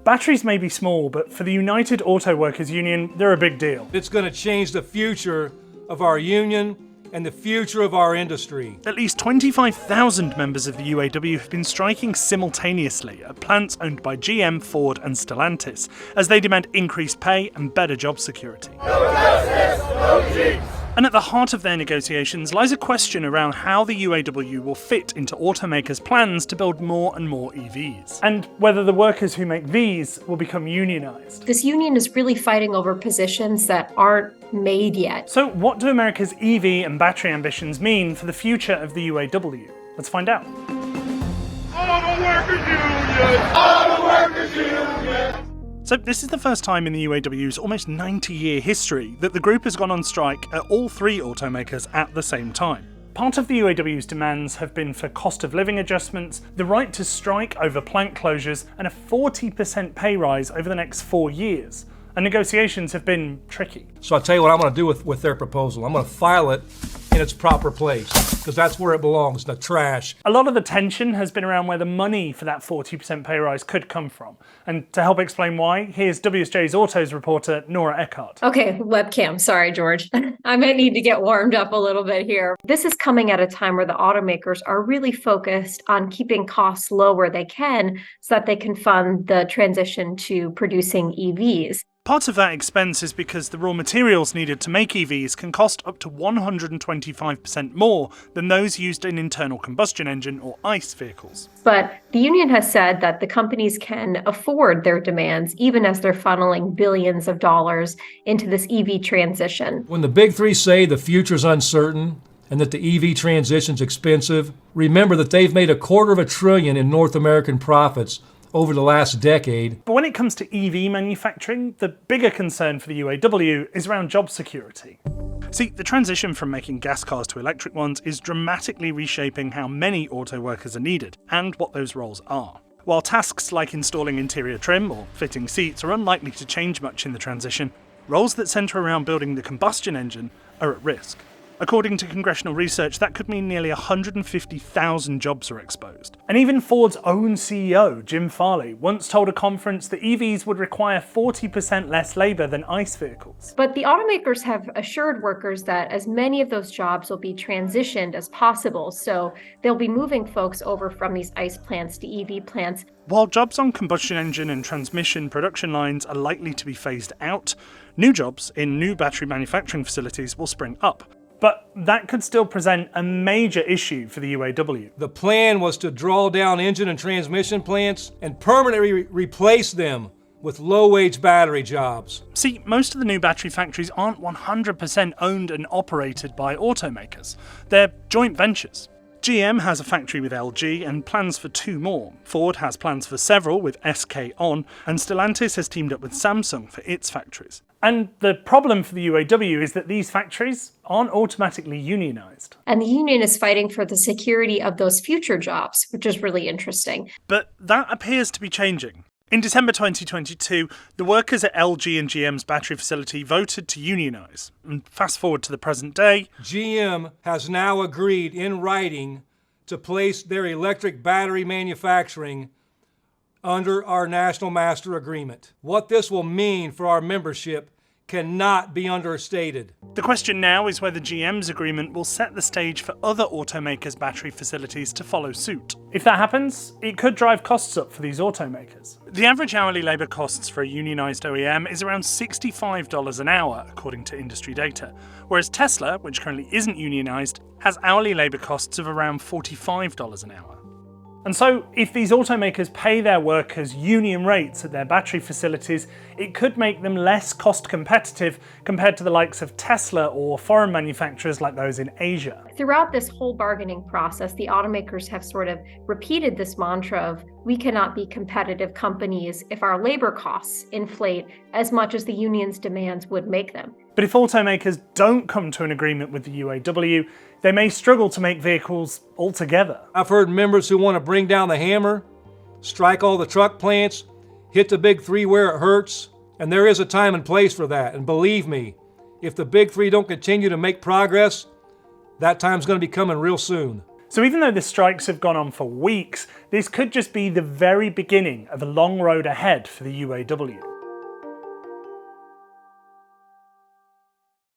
batteries may be small, but for the United Auto Workers Union, they're a big deal. It's going to change the future of our union and the future of our industry. At least 25,000 members of the UAW have been striking simultaneously at plants owned by GM, Ford and Stellantis as they demand increased pay and better job security. No justice, no peace. And at the heart of their negotiations lies a question around how the UAW will fit into automakers' plans to build more and more EVs, and whether the workers who make these will become unionized. This union is really fighting over positions that aren't made yet. So what do America's EV and battery ambitions mean for the future of the UAW? Let's find out. So this is the first time in the UAW's almost 90-year history that the group has gone on strike at all three automakers at the same time. Part of the UAW's demands have been for cost of living adjustments, the right to strike over plant closures, and a 40% pay rise over the next 4 years. And negotiations have been tricky. So I'll tell you what I'm going to do with their proposal. I'm going to file it in its proper place, because that's where it belongs, the trash. A lot of the tension has been around where the money for that 40% pay rise could come from. And to help explain why, here's WSJ's Autos reporter, Nora Eckhart. Okay, webcam. Sorry, George. I might need to get warmed up a little bit here. This is coming at a time where the automakers are really focused on keeping costs low where they can so that they can fund the transition to producing EVs. Part of that expense is because the raw materials needed to make EVs can cost up to 125% more than those used in internal combustion engine or ICE vehicles. But the union has said that the companies can afford their demands even as they're funneling billions of dollars into this EV transition. When the big three say the future's uncertain and that the EV transition's expensive, remember that they've made $250 billion in North American profits over the last decade. But when it comes to EV manufacturing, the bigger concern for the UAW is around job security. See, the transition from making gas cars to electric ones is dramatically reshaping how many auto workers are needed, and what those roles are. While tasks like installing interior trim or fitting seats are unlikely to change much in the transition, roles that centre around building the combustion engine are at risk. According to congressional research, that could mean nearly 150,000 jobs are exposed. And even Ford's own CEO, Jim Farley, once told a conference that EVs would require 40% less labour than ICE vehicles. But the automakers have assured workers that as many of those jobs will be transitioned as possible, so they'll be moving folks over from these ICE plants to EV plants. While jobs on combustion engine and transmission production lines are likely to be phased out, new jobs in new battery manufacturing facilities will spring up. But that could still present a major issue for the UAW. The plan was to draw down engine and transmission plants and permanently replace them with low-wage battery jobs. See, most of the new battery factories aren't 100% owned and operated by automakers. They're joint ventures. GM has a factory with LG and plans for 2 more. Ford has plans for several with SK On, and Stellantis has teamed up with Samsung for its factories. And the problem for the UAW is that these factories aren't automatically unionized. And the union is fighting for the security of those future jobs, which is really interesting. But that appears to be changing. In December 2022, the workers at LG and GM's battery facility voted to unionize. And fast forward to the present day, GM has now agreed in writing to place their electric battery manufacturing under our National Master Agreement. What this will mean for our membership cannot be understated. The question now is whether GM's agreement will set the stage for other automakers' battery facilities to follow suit. If that happens, it could drive costs up for these automakers. The average hourly labour costs for a unionised OEM is around $65 an hour, according to industry data, whereas Tesla, which currently isn't unionised, has hourly labour costs of around $45 an hour. And so, if these automakers pay their workers union rates at their battery facilities, it could make them less cost competitive compared to the likes of Tesla or foreign manufacturers like those in Asia. Throughout this whole bargaining process, the automakers have sort of repeated this mantra of, we cannot be competitive companies if our labor costs inflate as much as the union's demands would make them. But if automakers don't come to an agreement with the UAW, they may struggle to make vehicles altogether. I've heard members who want to bring down the hammer, strike all the truck plants, hit the big three where it hurts, and there is a time and place for that. And believe me, if the big three don't continue to make progress, that time's going to be coming real soon. So even though the strikes have gone on for weeks, this could just be the very beginning of a long road ahead for the UAW.